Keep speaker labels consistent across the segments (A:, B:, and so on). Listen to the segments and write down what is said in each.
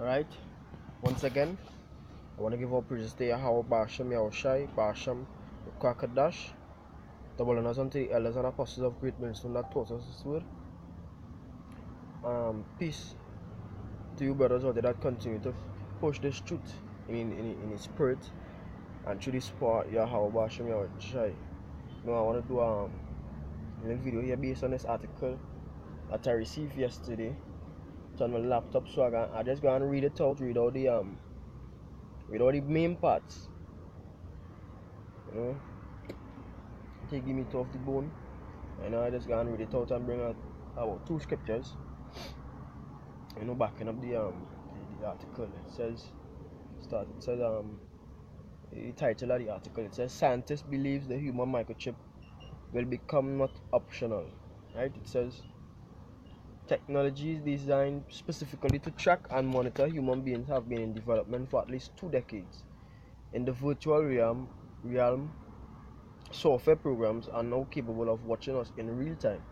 A: Alright, once again, I want to give our praises to Yahweh Basham Yahushai, Basham Kwakadash, double honors unto the elders and apostles of great millstone that taught us this word. Peace to you, brothers out there that continue to push this truth in his spirit and through this power, Yahweh Basham Yahushai. Now, I want to do a little video here based on this article that I received yesterday. It's on my laptop, so I just go and read it out, read all the main parts. You know, take me to off the bone, and I just go and read it out and bring out about two scriptures. You know, backing up the article. It says the title of the article. It says scientists believes the human microchip will become not optional. Right? It says technologies designed specifically to track and monitor human beings have been in development for at least 2 decades. In the virtual realm, software programs are now capable of watching us in real time,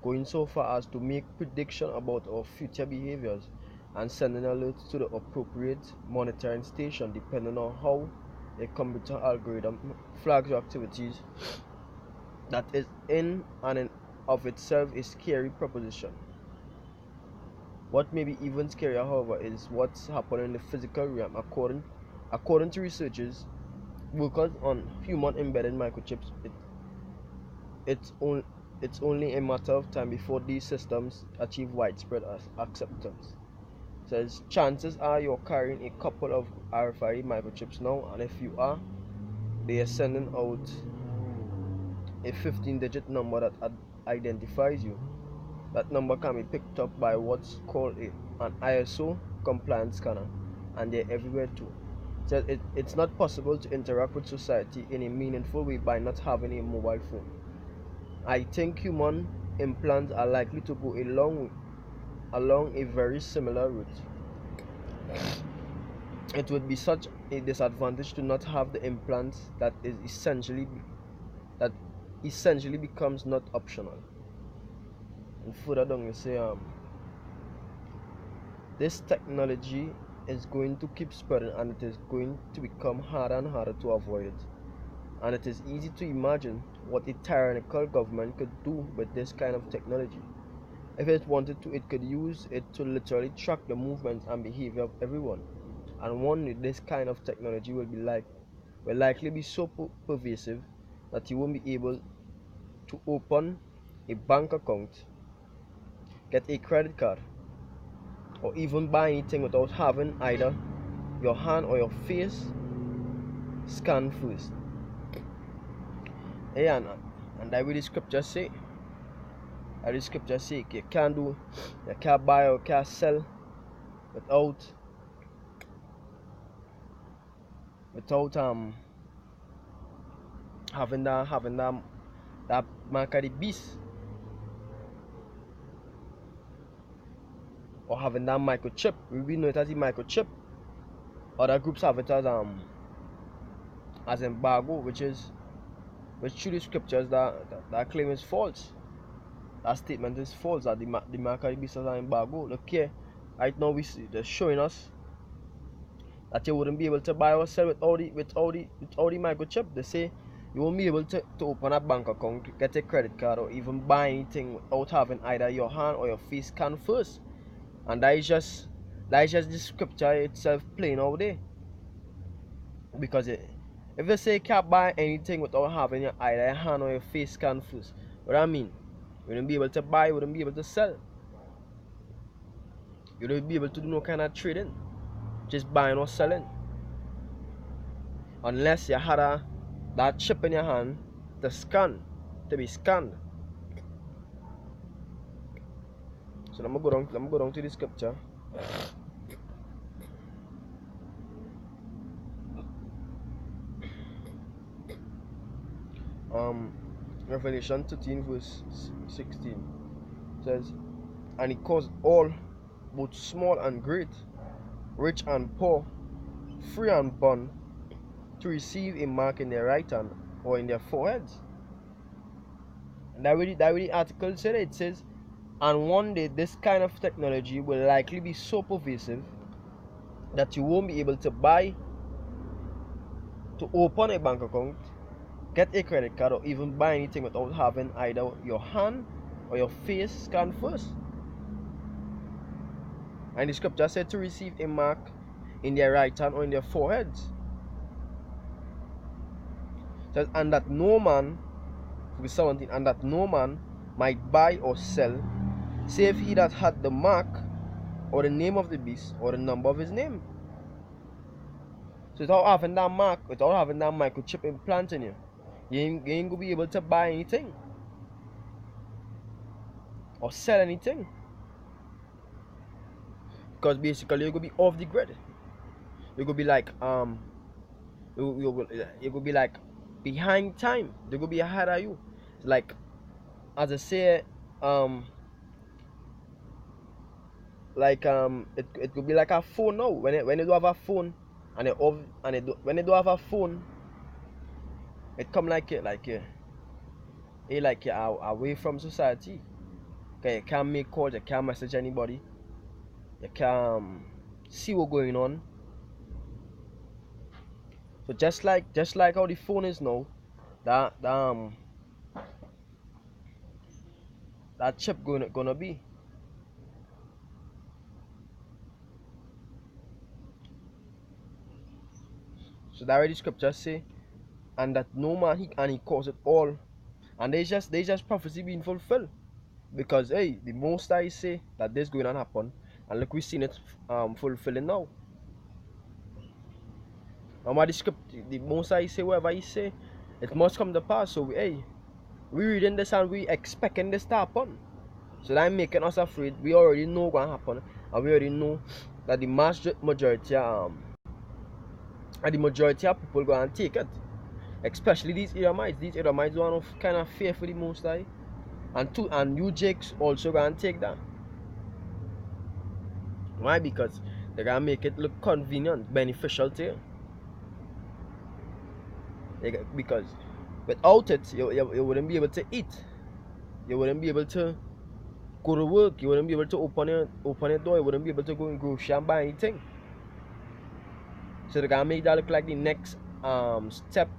A: going so far as to make prediction about our future behaviors and sending alerts to the appropriate monitoring station depending on how a computer algorithm flags your activities. That is in and of itself a scary proposition. What may be even scarier, however, is what's happening in the physical realm. According to researchers, workers on human embedded microchips, it's only a matter of time before these systems achieve widespread acceptance. It says chances are you're carrying a couple of RFID microchips now, and if you are, they are sending out a 15-digit number that identifies you. That number can be picked up by what's called an ISO compliant scanner, and they're everywhere too. So it's not possible to interact with society in a meaningful way by not having a mobile phone. I think human implants are likely to go along a very similar route. It would be such a disadvantage to not have the implants that essentially becomes not optional. And further down you say this technology is going to keep spreading, and it is going to become harder and harder to avoid it. And it is easy to imagine what a tyrannical government could do with this kind of technology. If it wanted to, it could use it to literally track the movements and behavior of everyone. And one day this kind of technology will likely be so pervasive that you won't be able to open a bank account, get a credit card, or even buy anything without having either your hand or your face scanned first. Hey, and that what the scripture say. The scripture say you can't buy or can't sell without having that mark of the beast, or having that microchip. We know it as a microchip. Other groups have it as embargo, which through the scriptures that claim is false. That statement is false, that the mark of the beast is an embargo. Look here, right now they're showing us that you wouldn't be able to buy or sell with all the microchip. They say you won't be able to open a bank account, get a credit card, or even buy anything without having either your hand or your face scanned first. And that is just the scripture itself plain out there. Because if they say you can't buy anything without having either your hand or your face scanned first, what I mean, you wouldn't be able to buy, you wouldn't be able to sell. You wouldn't be able to do no kind of trading, just buying or selling. Unless you had that chip in your hand to be scanned. So let me go down to the scripture. Revelation 13 verse 16 says, and he caused all, both small and great, rich and poor, free and bond, to receive a mark in their right hand or in their foreheads. And that way the article said, it says, and one day this kind of technology will likely be so pervasive that you won't be able to buy, to open a bank account, get a credit card, or even buy anything without having either your hand or your face scanned first. And the scripture said to receive a mark in their right hand or in their foreheads. It says, and that no man, verse 17, and that no man might buy or sell, save he that had the mark, or the name of the beast, or the number of his name. So without having that mark, without having that microchip implanted in you, you ain't gonna be able to buy anything or sell anything. Because basically you're gonna be off the grid. You're gonna be like you're gonna be like behind time. They're gonna be ahead of you. Like, as I say, it could be like a phone now. When you do have a phone and when you do have a phone, it come like you're away from society. Okay, you can't make calls, you can't message anybody, you can't see what's going on. So just like how the phone is now, that chip gonna be. So that already scripture say, and that no man he calls it all, and they just prophecy being fulfilled, because hey, the Most I say that this going to happen, and look, we seen it fulfilling now. And what the Most I say, whatever he say, it must come to pass. So we reading this and we expecting this to happen. So that making us afraid. We already know what's going to happen, and we already know that the majority of people go and take it. Especially these Edomites. These Edomites want to kind of fear for the Most High. And you Jakes also go and take that. Why? Because they're going to make it look convenient, beneficial to you. Because without it, you wouldn't be able to eat. You wouldn't be able to go to work. You wouldn't be able to open your door. You wouldn't be able to go and grocery and buy anything. So they're going to make that look like the next step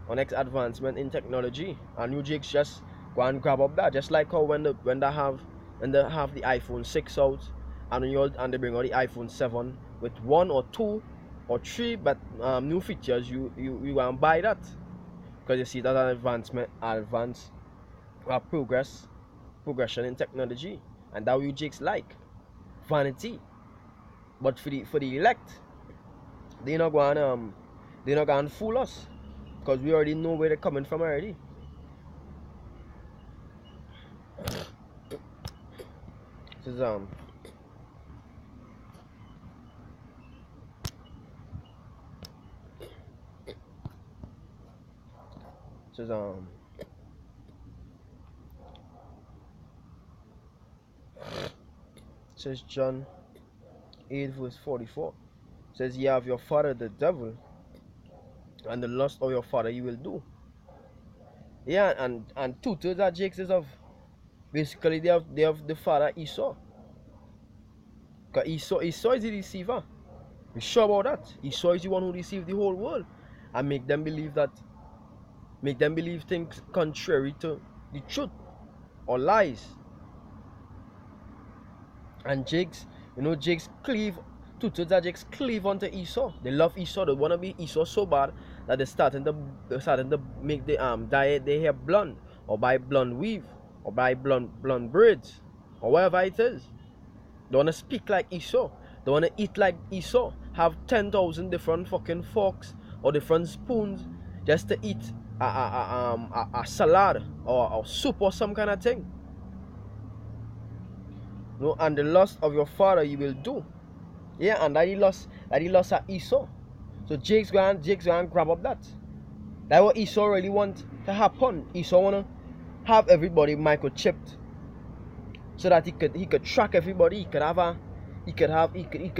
A: or next advancement in technology. And you Jakes just go and grab up that. Just like how when they have the iPhone 6 out, and they bring out the iPhone 7 with 1 or 2 or 3 but new features, you go and buy that, because you see that an progression in technology, and that you Jakes like vanity. But for the elect, they're not going to fool us, because we already know where they're coming from already. This is says John 8 verse 44. Says, ye have your father the devil, and the lust of your father you will do. Yeah, and 2/3 of Jakes is of, basically they have the father Esau. Because Esau is the deceiver. We're sure about that. Esau is the one who deceived the whole world and make them believe things contrary to the truth or lies. And Jakes cleave, 2/3 of Jakes cleave onto Esau. They love Esau. They want to be Esau so bad that they're starting to make the dye their hair blonde, or buy blonde weave, or buy blonde braids, or whatever it is. They want to speak like Esau. They want to eat like Esau. Have 10,000 different fucking forks or different spoons just to eat a salad or soup or some kind of thing. No, and the lust of your father you will do. Yeah, and that he lost at Esau. So Jakes go and grab up that. That's what Esau really want to happen. Esau wanna have everybody microchipped, so that he could track everybody. He could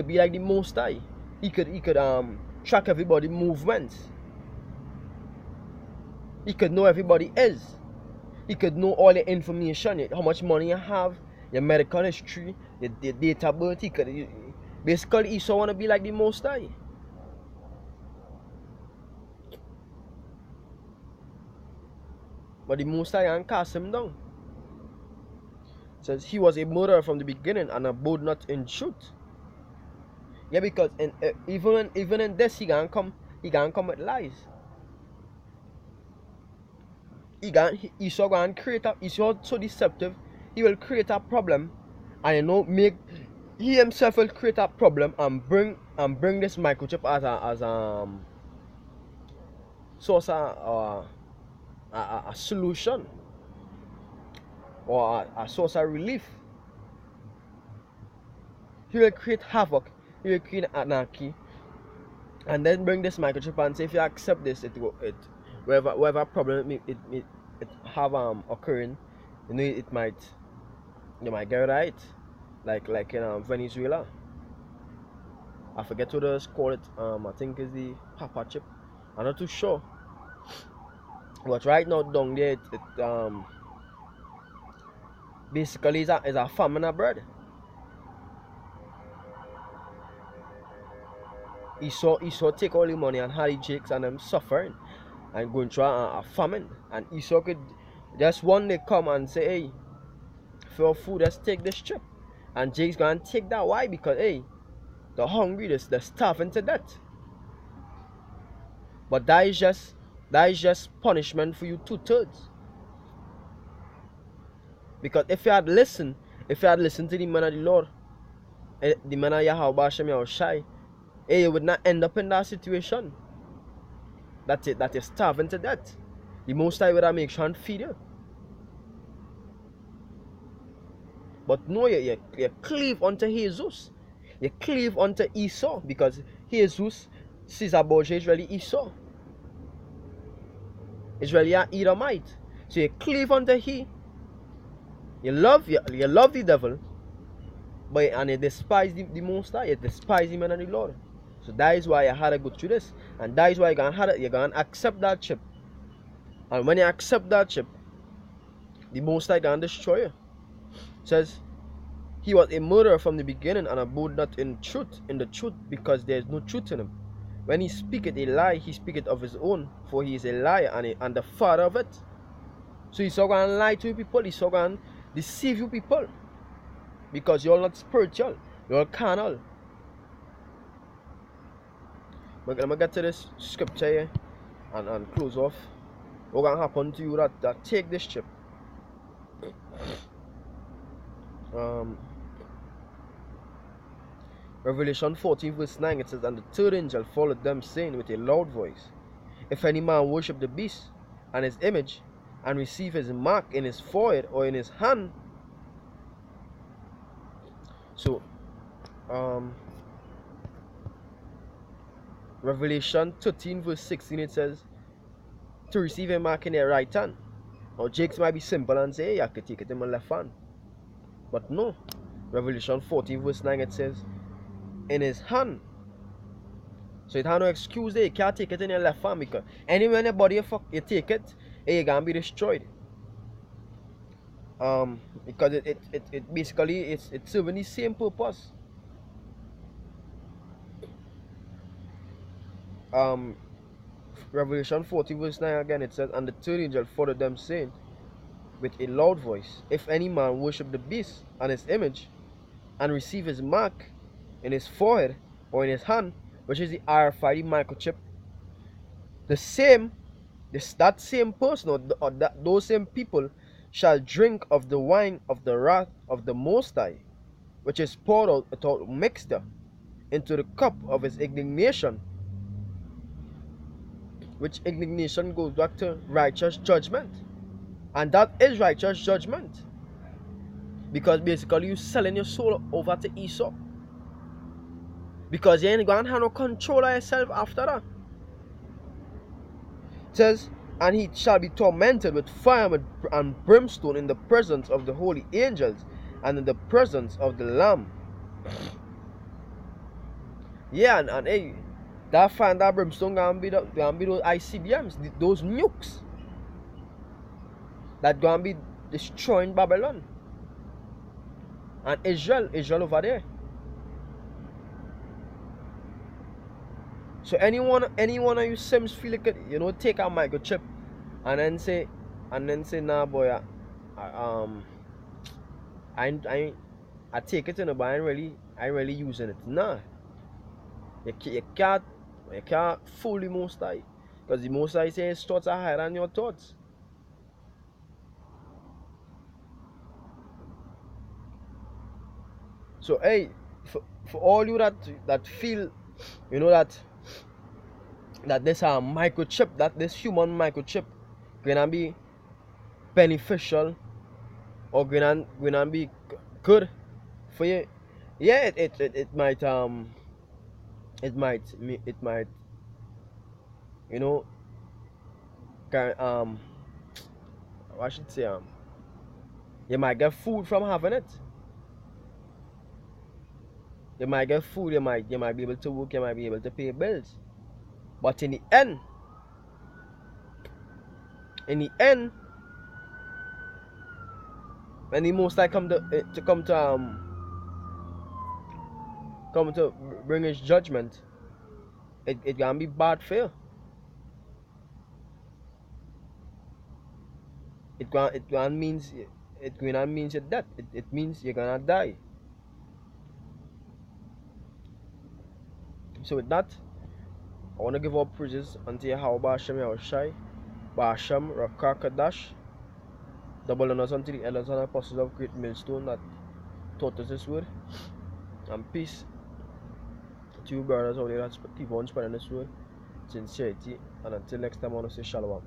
A: be like the Most High. He could track everybody movements. He could know everybody is. He could know all the information, how much money you have, your medical history, your date of birth. Basically, Esau want to be like the Most High. But the Most High and cast him down. It says he was a murderer from the beginning and abode not in truth. Yeah, because even in this he can come with lies. Esau gonna create a Esau so deceptive, he will create a problem, and he himself will create a problem and bring this microchip as source a solution or a source of relief. He will create havoc, he will create anarchy, and then bring this microchip and say if you accept this, whatever problem it have occurring, you might get right, like in Venezuela. I forget what they call it. I think it's the Papa chip. I'm not too sure. But right now down there, basically is a famine abroad. Esau take all the money and Harry Jakes and them suffering and going through a famine. And Esau could just one day come and say, hey, for food, let's take this chip. And Jake's gonna take that. Why? Because hey, they're hungry, they're starving to death. But that is just punishment for you 2/3. Because if you had listened to the man of the Lord, the man of Yahweh Shem Yahushai, you would not end up in that situation. That you're starving to death. The Most High would have make sure and feed you. But no, you cleave unto Jesus. You cleave unto Esau, because Jesus, Caesar Borgia is really Esau. It's really an Edomite. So you cleave unto he. You love the devil, and you despise the Most High. You despise the man of the Lord. So that is why you had to go through this, and that is why you're gonna accept that chip. And when you accept that chip, the Most High gonna destroy you. It says he was a murderer from the beginning and abode not in the truth, because there is no truth in him. When he speaketh a lie, he speaketh of his own, for he is a liar and the father of it. So he's not gonna lie to you people, he's not gonna deceive you people, because you're not spiritual, you're carnal. But let me get to this scripture here and close off. What's gonna happen to you that take this chip? Revelation 14 verse 9, it says, and the third angel followed them, saying with a loud voice, if any man worship the beast and his image, and receive his mark in his forehead or in his hand. So Revelation 13 verse 16, it says to receive a mark in their right hand. Now Jakes might be simple and say, hey, I could take it in my left hand. But no. Revelation 14 verse 9, it says in his hand. So it has no excuse there. You can't take it in your left hand, because anywhere in your body you take it, you're gonna be destroyed. Because it basically it's serving the same purpose. Revelation 14 verse 9 again, it says, and the third angel followed them, saying with a loud voice, if any man worship the beast and his image, and receive his mark in his forehead or in his hand, which is the RFID microchip, that same person or those same people shall drink of the wine of the wrath of the Most High, which is poured out without mixture into the cup of his indignation, which indignation goes back to righteous judgment. And that is righteous judgment, because basically you're selling your soul over to Esau, because you ain't gonna have no control of yourself after that. It says, and he shall be tormented with fire and brimstone in the presence of the holy angels and in the presence of the Lamb. Yeah, and hey, that fire and that brimstone gonna be those ICBMs, those nukes that gonna be destroying Babylon and Israel over there. So anyone of you Sims feel like it, take a microchip and then say nah boy I I I, I take it in but I ain't really using it. Nah. You can't fool the most high. Because the most high says his thoughts are higher than your thoughts. So hey, for all you that feel, that this microchip, that this human microchip gonna be beneficial or gonna be good for you. Yeah, it might you know can I should say you might get food from having it. You might get food, you might be able to work, you might be able to pay bills. But in the end, when the most I come to bring his judgment, it gonna be bad for you. It gonna means your death. It means you're gonna die. So with that, I wanna give all praises unto Yahweh Hashem Yahushai, Ba'ashem Rakakadash, double honors unto the elders and apostles of Great Millstone that taught us this word. And peace to you brothers out there that keep on spreading this word, sincerity, and until next time I wanna say shalom.